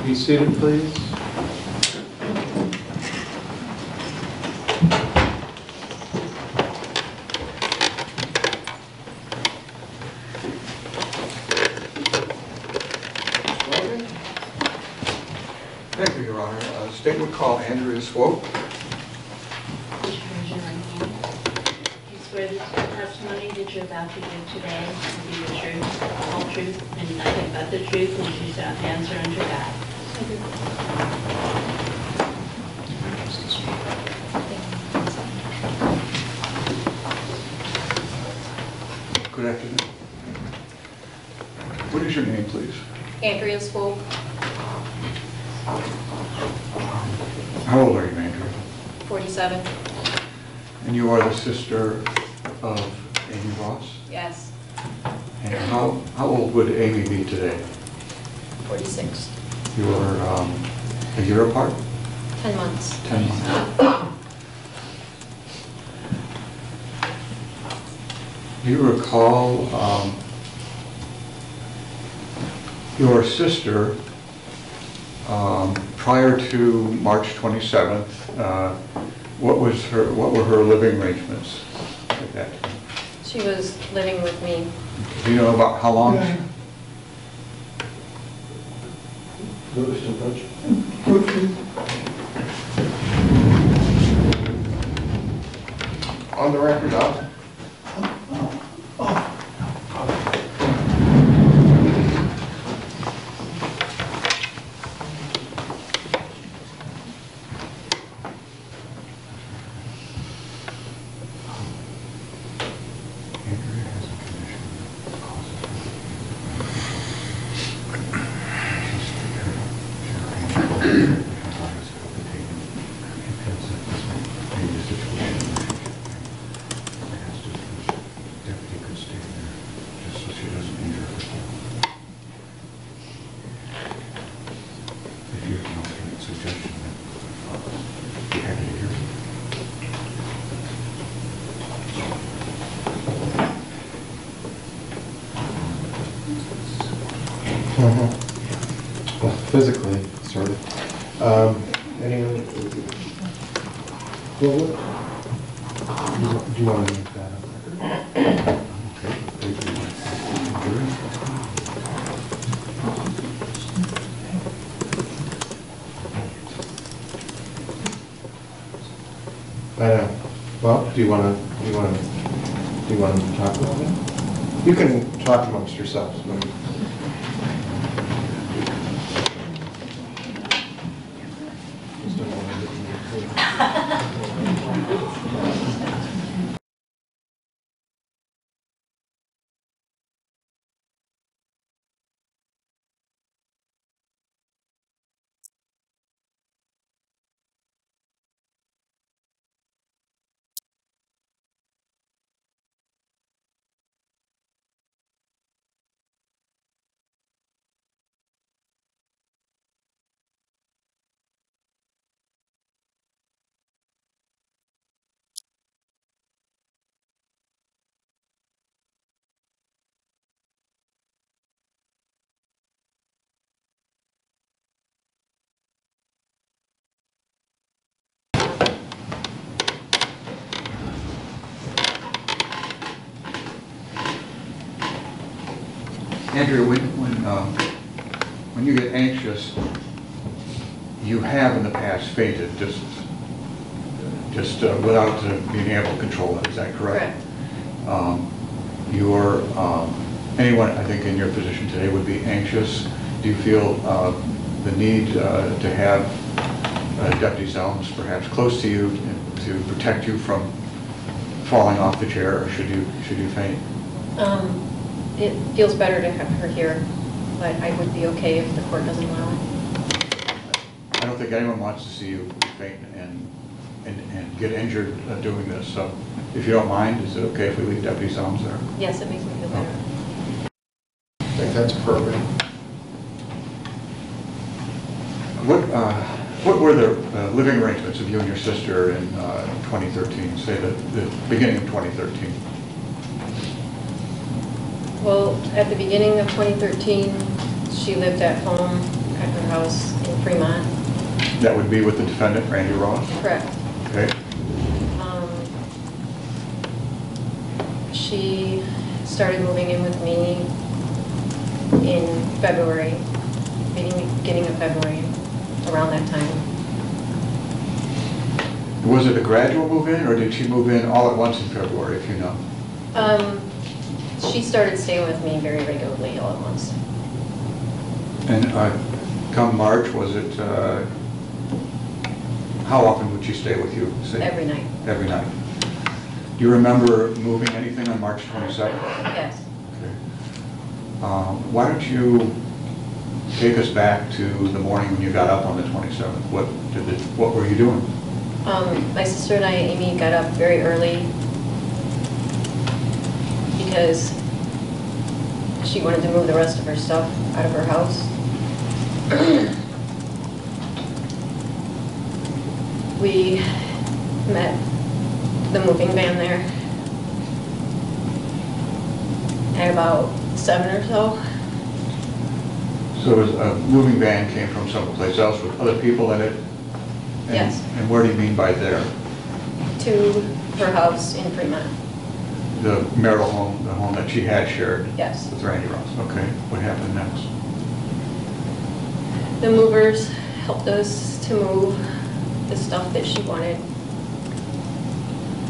Be seated, please. Thank you, Your Honor. State would call Andrea Swope. Please raise your right hand. You swear that the testimony that you're about to give today will be the truth, the whole truth, and nothing but the truth, and you shall answer unto God. Good afternoon. What is your name, please? Andrea Swope. How old are you, Andrea? 47. And you are the sister of Amy Ross? Yes. And how old would Amy be today? 46. You are a year apart? 10 months. 10 months. Do you recall your sister prior to March 27th? What were her living arrangements at that time? She was living with me. Do you know about how long? On the record, up. Well, physically, sort of. Anyone? Well, do you want to make that up? I know. Well, do you want to talk about it? You can talk amongst yourselves. But Andrea, when you get anxious, you have in the past fainted just without being able to control it. Is that correct? Correct. Anyone I think in your position today would be anxious. Do you feel the need to have Deputy Zelms perhaps close to you to protect you from falling off the chair, or should you faint? It feels better to have her here, but I would be okay if the court doesn't allow it. I don't think anyone wants to see you faint and get injured doing this. So, if you don't mind, is it okay if we leave Deputy Zelms there? Yes, it makes me feel better. I think that's appropriate. What were the living arrangements of you and your sister in 2013, say the beginning of 2013? Well, at the beginning of 2013, she lived at home at her house in Fremont. That would be with the defendant, Randy Ross? Correct. Okay. She started moving in with me in February, beginning of February, around that time. Was it a gradual move-in, or did she move in all at once in February, if you know? She started staying with me very regularly all at once. And come March, was it, how often would she stay with you? Say, Every night. Every night. Do you remember moving anything on March 22nd? Yes. Okay. Why don't you take us back to the morning when you got up on the 27th? What were you doing? My sister and I, Amy, got up very early because she wanted to move the rest of her stuff out of her house. We met the moving van there at about 7 or so. So it was a moving van came from someplace else with other people in it? And, Yes. And what do you mean by there? To her house in Fremont. The marital home, the home that she had shared? Yes. With Randy Ross. Okay. What happened next? The movers helped us to move the stuff that she wanted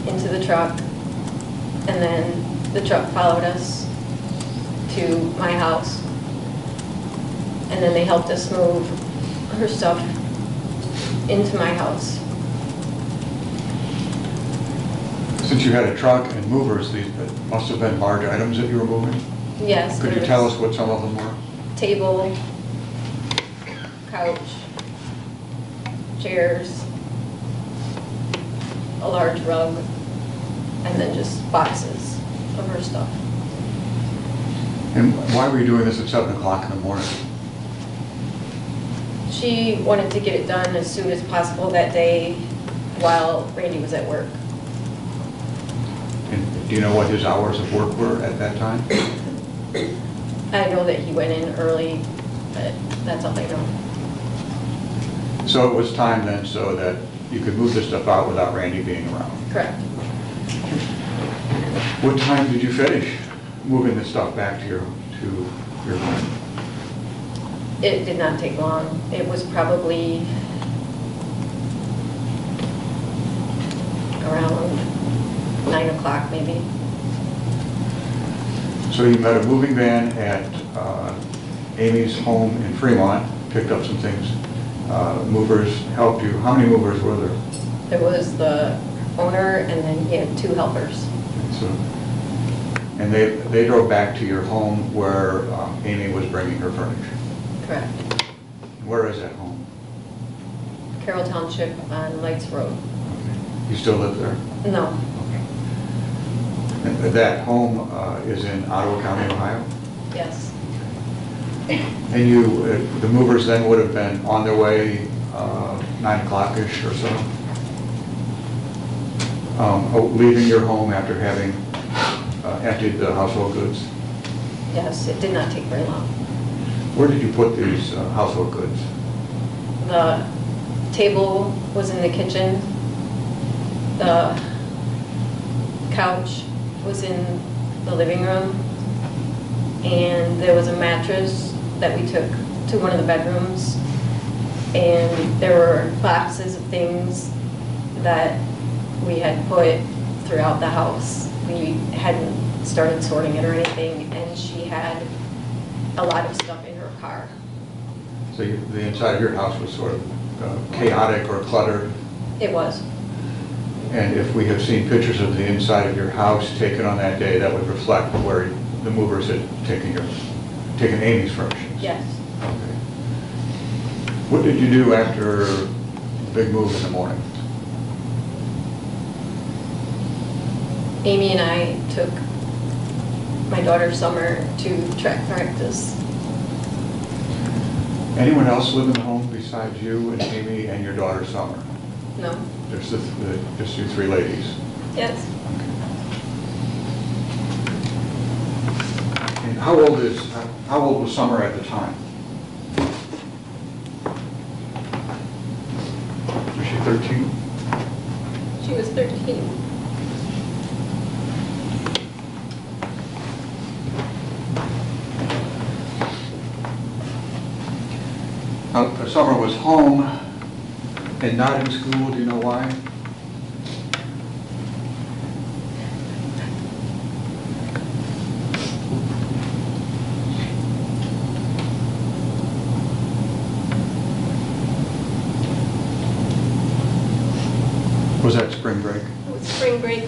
into the truck, and then the truck followed us to my house, and then they helped us move her stuff into my house. Since you had a truck and movers, these must have been large items that you were moving? Yes. Could you there tell was us what some of them were? Table, couch, chairs, a large rug, and then just boxes of her stuff. And why were you doing this at 7 o'clock in the morning? She wanted to get it done as soon as possible that day while Randy was at work. And do you know what his hours of work were at that time? I know that he went in early, but that's all I know. So it was time then so that you could move this stuff out without Randy being around? Correct. What time did you finish moving this stuff back to your home? It did not take long. It was probably around 9 o'clock maybe. So you met a moving van at Amy's home in Fremont, picked up some things. Movers helped you. How many movers were there? There was the owner and then he had 2 helpers. So, and they drove back to your home where Amy was bringing her furniture. Correct. Where is that home? Carroll Township on Lights Road. Okay. You still live there? No. Okay. And that home is in Ottawa County, Ohio? Yes. And you, the movers then would have been on their way 9 o'clock-ish or so? Leaving your home after having emptied the household goods? Yes, it did not take very long. Where did you put these household goods? The table was in the kitchen. The couch was in the living room. And there was a mattress that we took to one of the bedrooms. And there were boxes of things that we had put throughout the house. We hadn't started sorting it or anything, and she had a lot of stuff in her car. So the inside of your house was sort of chaotic or cluttered? It was. And if we have seen pictures of the inside of your house taken on that day, that would reflect where the movers had taken Amy's furnishings? Yes. Okay. What did you do after the big move in the morning? Amy and I took my daughter Summer to track practice. Anyone else live in the home besides you and Amy and your daughter Summer? No. There's just you three ladies. Yes. And how old was Summer at the time? Was she 13? She was 13. Summer was home and not in school. Do you know why? Was that spring break? It was spring break.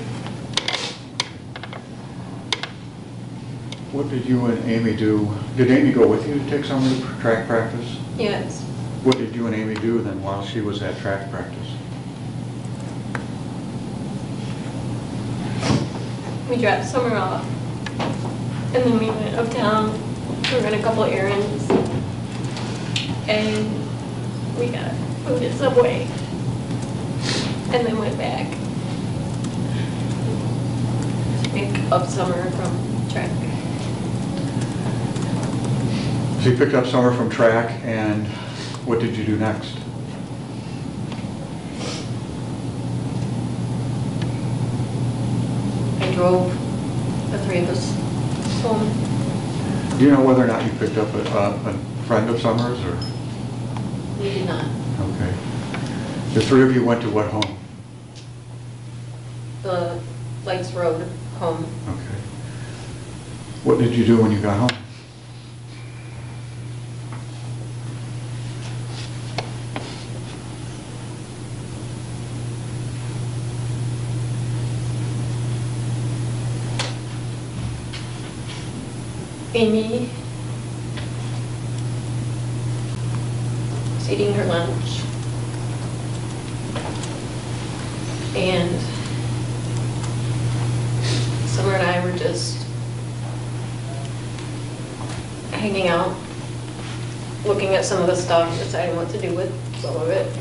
What did you and Amy do? Did Amy go with you to take Summer to track practice? Yes. What did you and Amy do then while she was at track practice? We dropped Summer off, and then we went uptown to run a couple errands, and we got food at Subway, and then went back to pick up Summer from track. So you picked up Summer from track, and what did you do next? I drove the three of us home. Do you know whether or not you picked up a friend of Summer's, or? We did not. Okay. The three of you went to what home? The Lights Road home. Okay. What did you do when you got home? Amy was eating her lunch, and Summer and I were just hanging out, looking at some of the stuff, deciding what to do with some of it.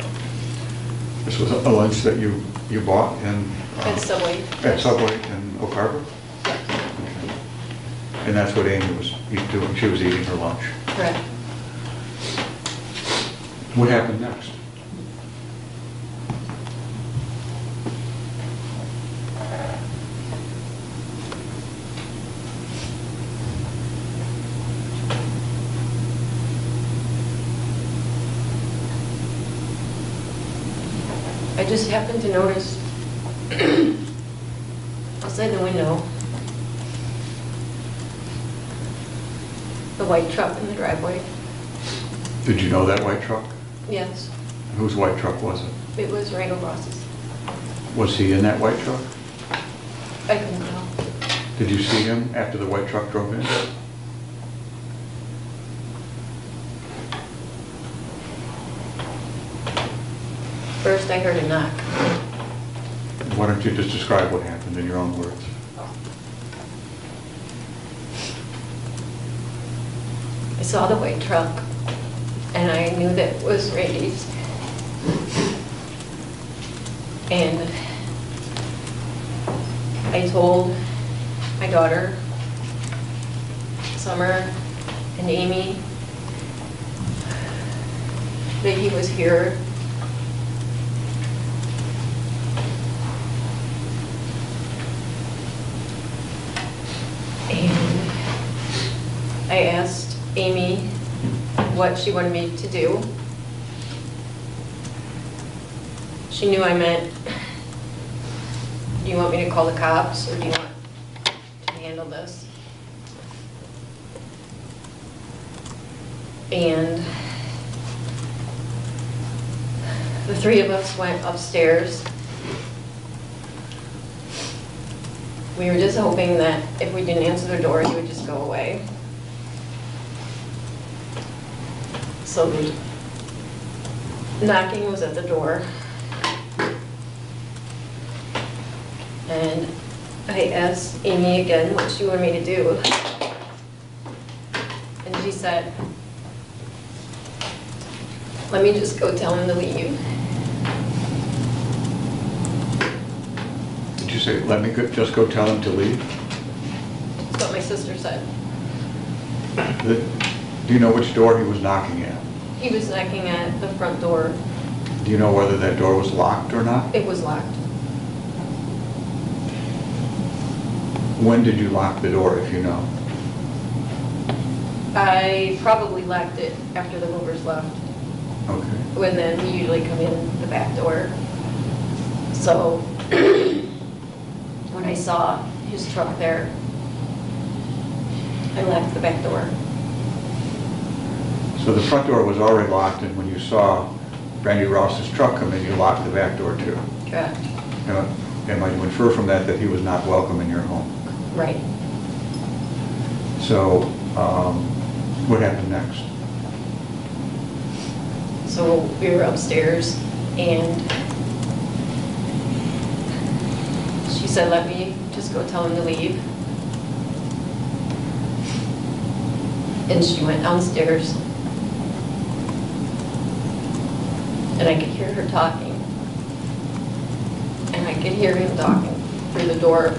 This was a lunch that you bought in? At Subway. At Subway in Oak Harbor? Yes. Okay. And that's what Amy was doing, she was eating her lunch. Correct. What happened next? I just happened to notice outside the window the white truck in the driveway. Did you know that white truck? Yes, Whose white truck was it? it was Randall Ross's. Was he in that white truck? I couldn't tell. Did you see him after the white truck drove in? First, I heard a knock. Why don't you just describe what happened in your own words? I saw the white truck, and I knew that it was Randy's. And I told my daughter, Summer, and Amy that he was here. And I asked Amy what she wanted me to do. She knew I meant, do you want me to call the cops, or do you want to handle this? And the three of us went upstairs. We were just hoping that if we didn't answer the door, he would just go away. So the knocking was at the door. And I asked Amy again what she wanted me to do. And she said, let me just go tell him to leave. Did you say, let me just go tell him to leave? That's what my sister said. Do you know which door he was knocking at? He was knocking at the front door. Do you know whether that door was locked or not? It was locked. When did you lock the door, if you know? I probably locked it after the movers left. Okay. When then we usually come in the back door. So when I saw his truck there, I locked the back door. So the front door was already locked, and when you saw Randy Ross's truck come in, you locked the back door too? Correct. Am I to infer from that that he was not welcome in your home? Right. So what happened next? So we were upstairs and she said, let me just go tell him to leave. And she went downstairs. And I could hear her talking. And I could hear him talking through the door.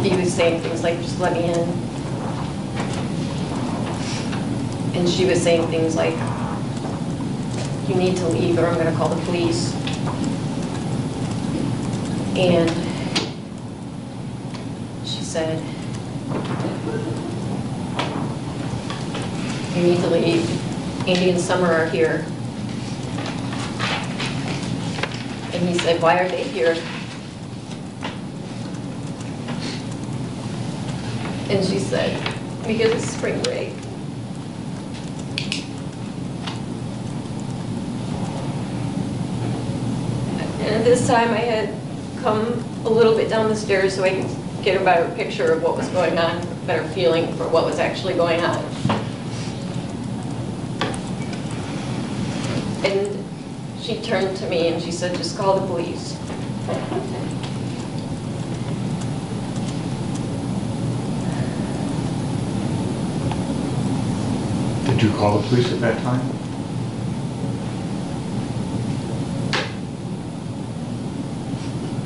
He was saying things like, just let me in. And she was saying things like, you need to leave or I'm going to call the police. And she said, you need to leave. Andy and Summer are here. And he said, why are they here? And she said, because it's spring break. And at this time I had come a little bit down the stairs so I could get a better picture of what was going on, a better feeling for what was actually going on. And she turned to me and she said, just call the police. Did you call the police at that time?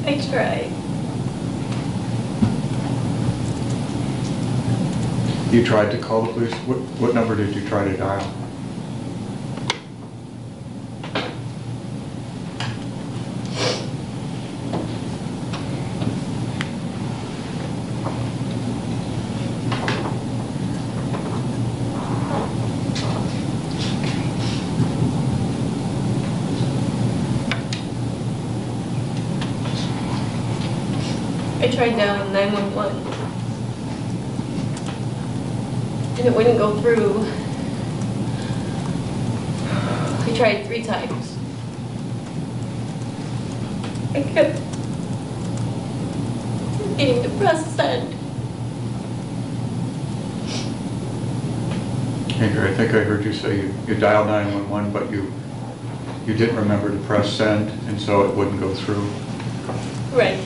I tried. You tried to call the police? What number did you try to dial? I tried dialing 911. And it wouldn't go through. I tried 3 times. I kept needing to press send. Andrew, I think I heard you say you dialed 911, but you didn't remember to press send, and so it wouldn't go through. Right.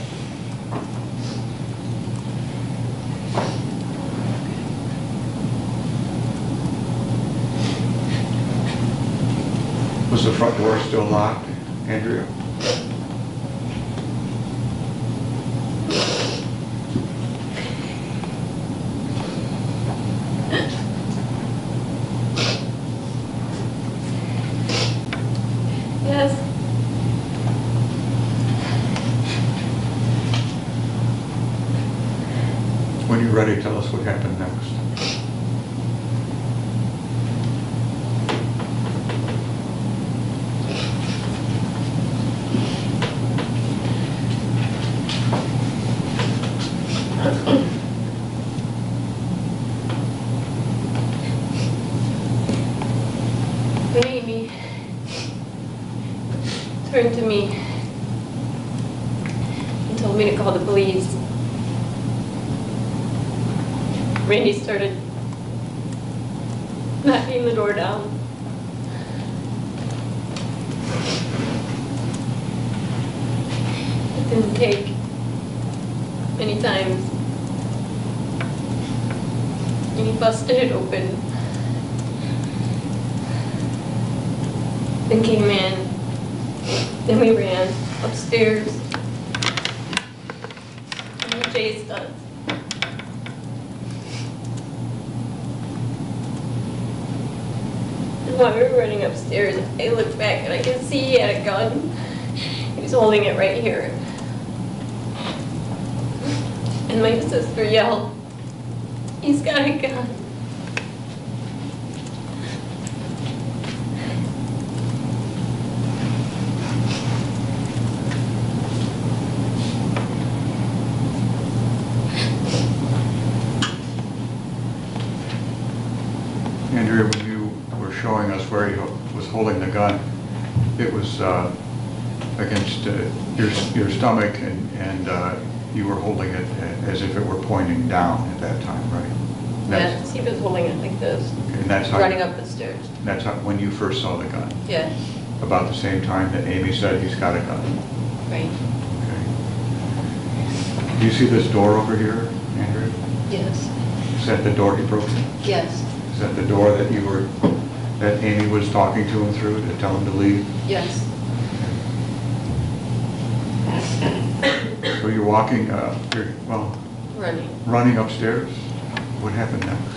Was the front door still locked, Andrea? Yes. When you're ready, tell us what happened next. When Amy turned to me and told me to call the police, Randy started knocking the door down. It didn't take many times. And he busted it open. and came in. Then we ran upstairs. And he chased us. And while we were running upstairs, I looked back and I could see he had a gun. He was holding it right here. And my sister yelled, "He's got a gun." Andrea, when you were showing us where he was holding the gun, it was against your stomach, and you were holding it as if it were pointing down at that time, right? Yes, he was holding it like this, And that's how running up the stairs. That's how, when you first saw the gun? Yes, About the same time that Amy said he's got a gun? right. Okay. Do you see this door over here, Andrea? Yes, Is that the door he broke in? yes, Is that the door that Amy was talking to him through to tell him to leave? yes. So you're walking, Running. running upstairs? What happened next?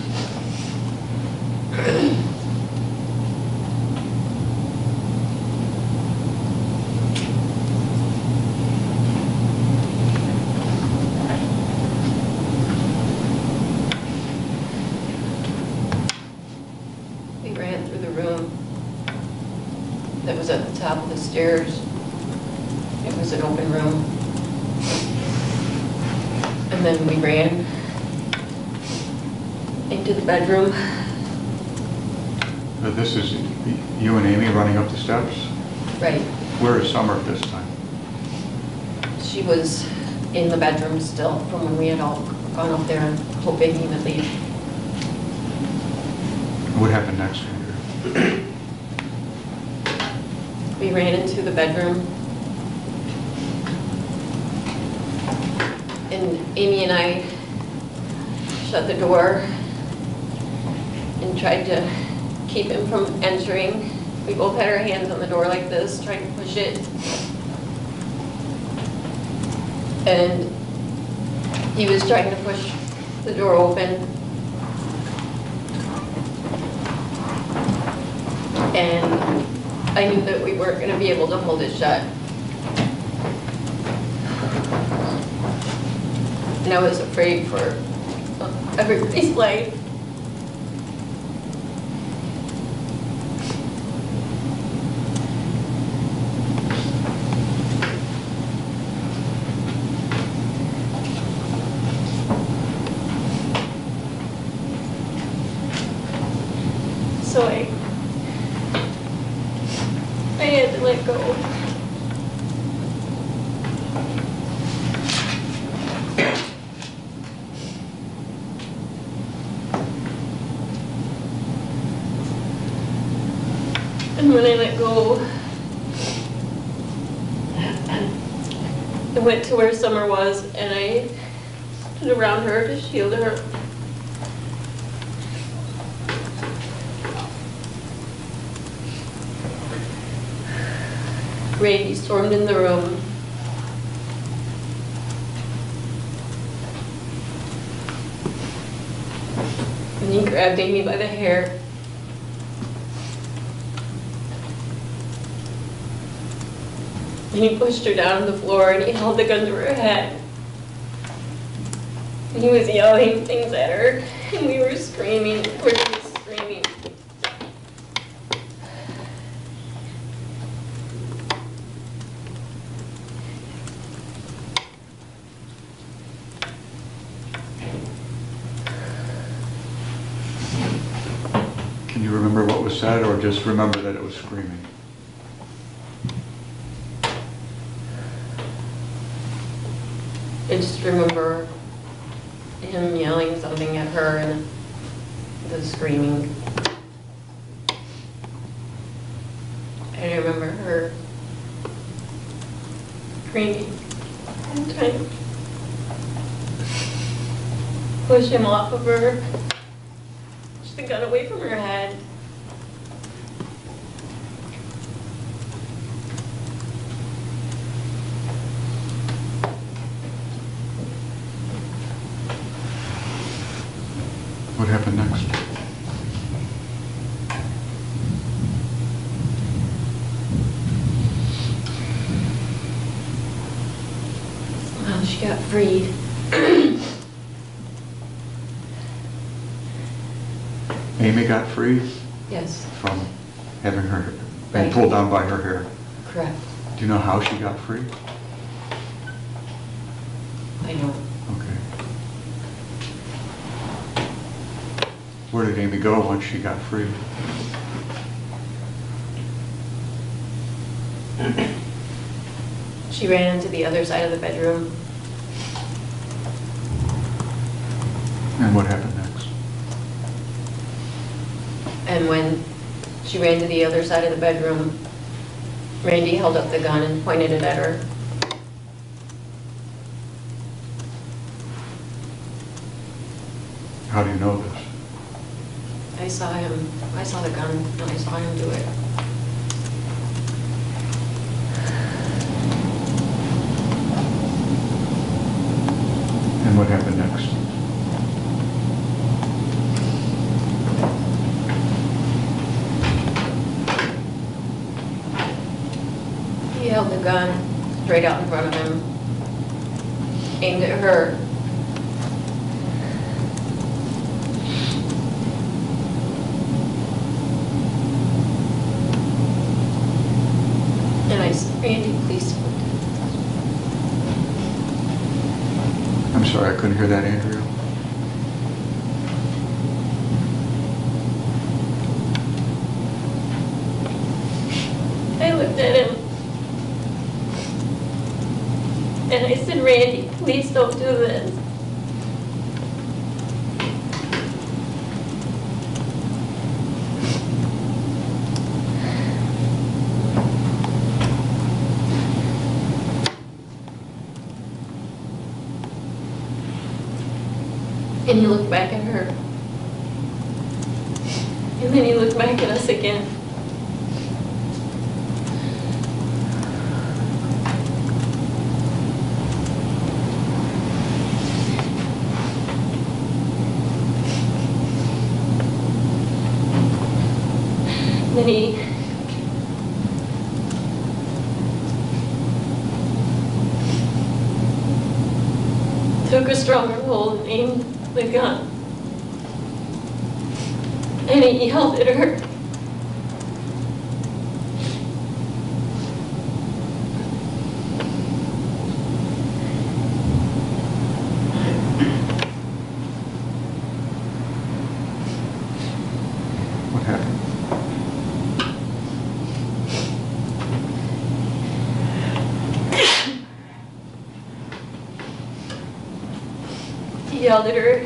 We ran through the room that was at the top of the stairs. It was an open room. And then we ran into the bedroom. This is you and Amy running up the steps? Right. Where is Summer at this time? She was in the bedroom still from when we had all gone up there and hoping he would leave. What happened next, Andrea? We ran into the bedroom. And Amy and I shut the door and tried to keep him from entering. We both had our hands on the door like this, trying to push it. And he was trying to push the door open. And I knew that we weren't going to be able to hold it shut. And I was afraid for everybody's life. So I had to let go. And when I let go, I went to where Summer was and I stood around her to shield her. Randy stormed in the room. And he grabbed Amy by the hair. And he pushed her down on the floor and he held the gun to her head. And he was yelling things at her and we were screaming. Of course he was screaming. Can you remember what was said, or just remember that it was screaming? I just remember him yelling something at her and the screaming. I remember her screaming and trying to push him off of her, push the gun away from her head. She got freed. Amy got freed Yes, from having her, being Right. pulled down by her hair. correct. Do you know how she got free? I know. Okay. Where did Amy go once she got freed? She ran into the other side of the bedroom. And what happened next? And when she ran to the other side of the bedroom, Randy held up the gun and pointed it at her. How do you know this? I saw the gun, and I saw him do it. And what happened next? He held the gun straight out in front of him, aimed at her. And I said, Randy, please don't do I'm sorry, I couldn't hear that, Andrea. this. I looked at him, and I said, Randy, please don't do this. And he looked back at her. And then he looked back at us again. Then he took a stronger hold and aimed the gun. And he yelled at her. What happened? He yelled at her.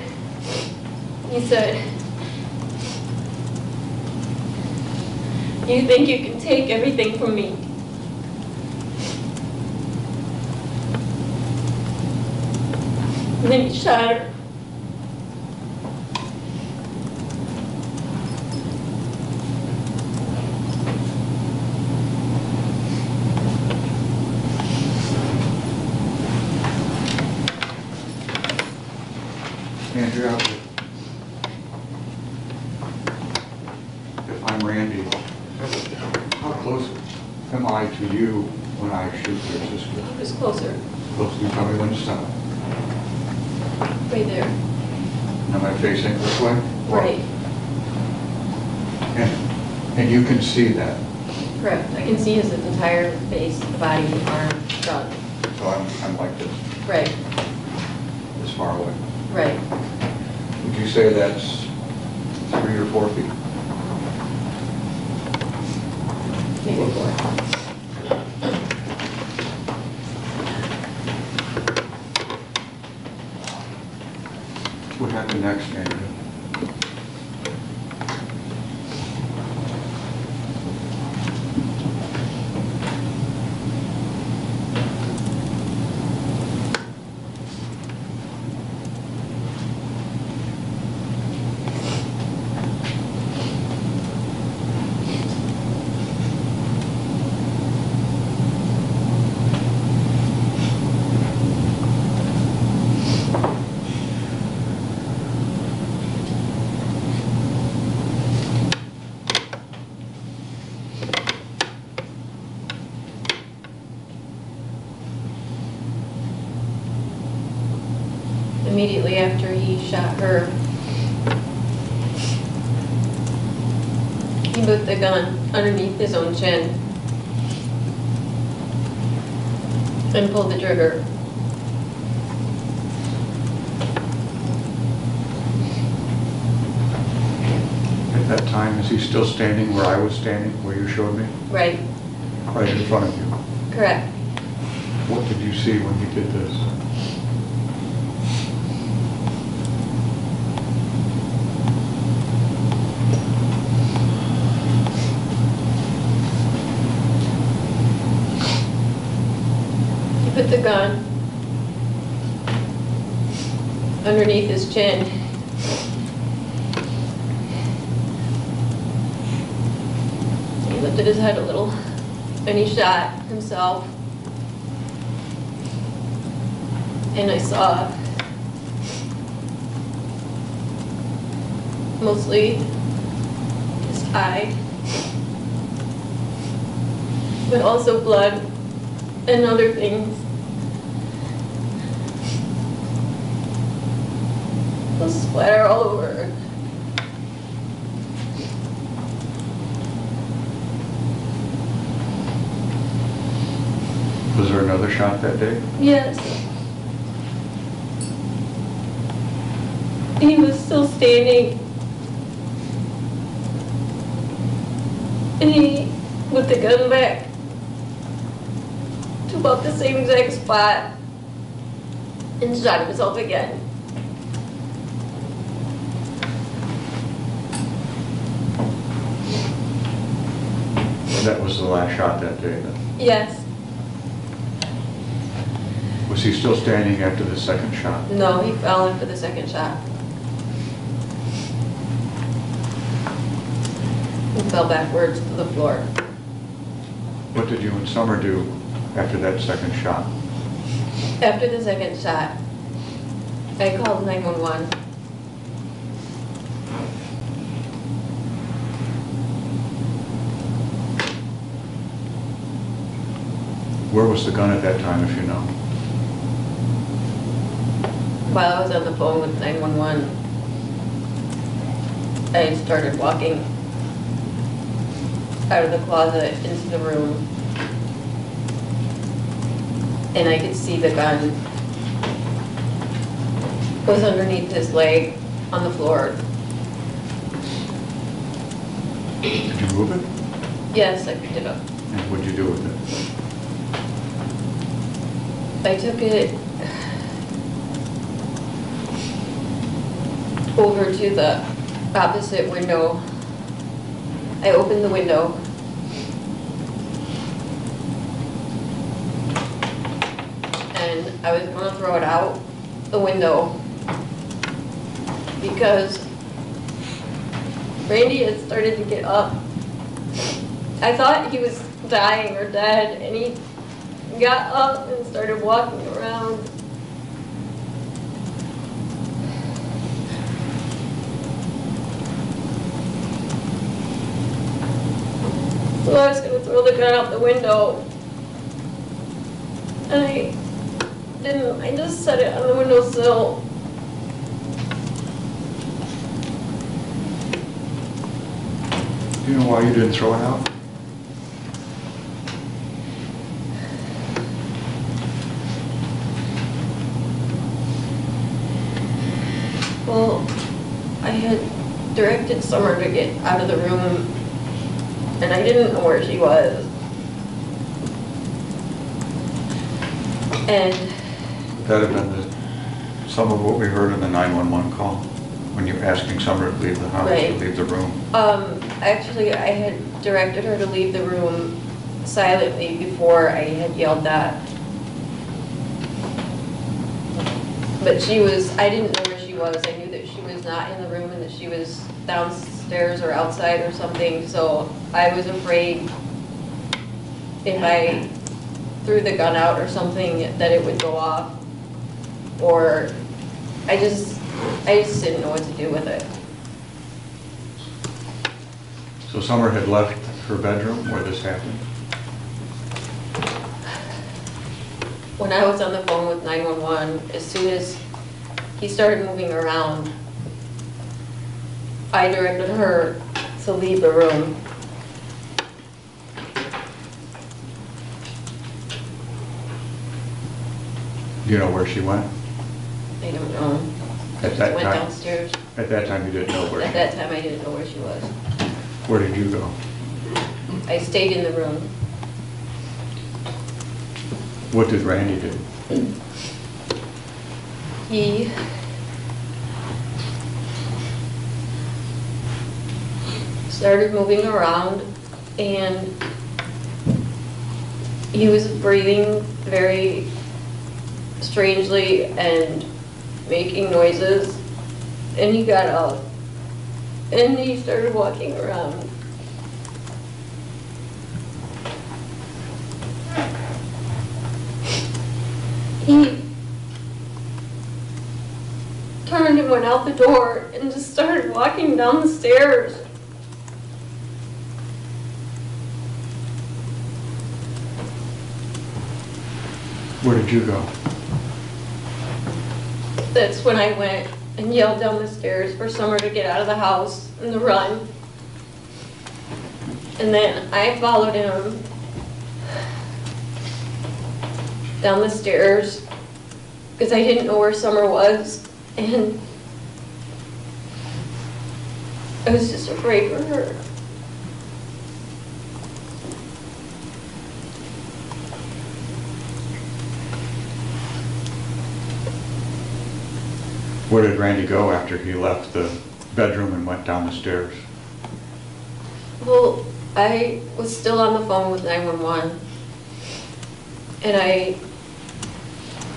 He said, "You think you can take everything from me?" And then he shot her. Andrea, if I'm Randy, how close am I to you when I shoot your sister? He was closer, Close, you tell me when to stop. right there. Am I facing this way? Or- Right, And you can see that, correct. I can see his entire face, body, arm, gun. so I'm like this, Right, this far away. right. Would you say that's 3 or 4 feet? Maybe 4. What happened next, Andrea? immediately after he shot her, he put the gun underneath his own chin and pulled the trigger. At that time, is he still standing where I was standing, where you showed me? Right, Right in front of you? correct. What did you see when he did this? He put the gun underneath his chin. He lifted his head a little and he shot himself. And I saw mostly his eye, but also blood and other things. The splatter all over. Was there another shot that day? Yes. He was still standing. And he put the gun back to about the same exact spot and shot himself again. That was the last shot that day then? Yes. Was he still standing after the second shot? No, he fell after the second shot. He fell backwards to the floor. What did you and Summer do after that second shot? After the second shot, I called 911. Where was the gun at that time, if you know? While I was on the phone with 911, I started walking out of the closet into the room, and I could see the gun was underneath his leg on the floor. Did you move it? Yes, I picked it up. And what'd you do with it? I took it over to the opposite window. I opened the window. And I was going to throw it out the window because Randy had started to get up. I thought he was dying or dead, and he got up and started walking around. So I was going to throw the gun out the window. And I didn't. I just set it on the windowsill. Do you know why you didn't throw it out? Well, I had directed Summer to get out of the room, and I didn't know where she was. And Would that have been some of what we heard in the 911 call? When you were asking Summer to leave the house, Right. to leave the room? actually, I had directed her to leave the room silently before I had yelled that. But I didn't know where she was. I knew that she was not in the room and that she was downstairs or outside or something, so I was afraid if I threw the gun out or something that it would go off, or I just didn't know what to do with it. So Summer had left her bedroom where this happened? When I was on the phone with 911, as soon as he started moving around. I directed her to leave the room. Do you know where she went? I don't know. At She that went time? downstairs. At that time, you didn't know where she At that time, I didn't know where she was. Where did you go? I stayed in the room. What did Randy do? He started moving around, and he was breathing very strangely and making noises, and he got up and he started walking around. He turned and went out the door and just started walking down the stairs. Where did you go? That's when I went and yelled down the stairs for Summer to get out of the house and to run. And then I followed him down the stairs because I didn't know where Summer was, and I was just afraid for her. Where did Randy go after he left the bedroom and went down the stairs? Well, I was still on the phone with 911, and I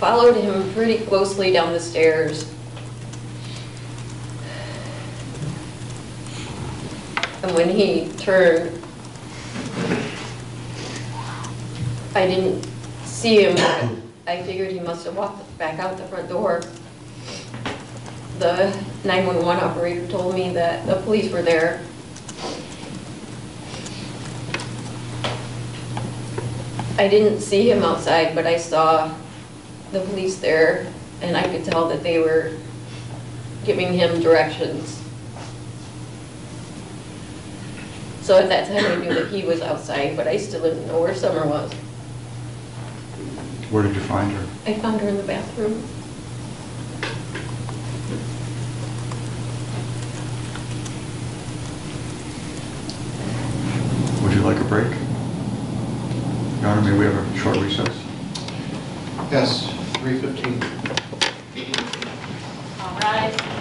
followed him pretty closely down the stairs. And when he turned, I didn't see him, but I figured he must have walked back out the front door. The 911 operator told me that the police were there. I didn't see him outside, but I saw the police there, and I could tell that they were giving him directions. So at that time I knew that he was outside, but I still didn't know where Summer was. Where did you find her? I found her in the bathroom. Would you like a break? Your Honor, may we have a short recess? Yes, 3:15. All rise.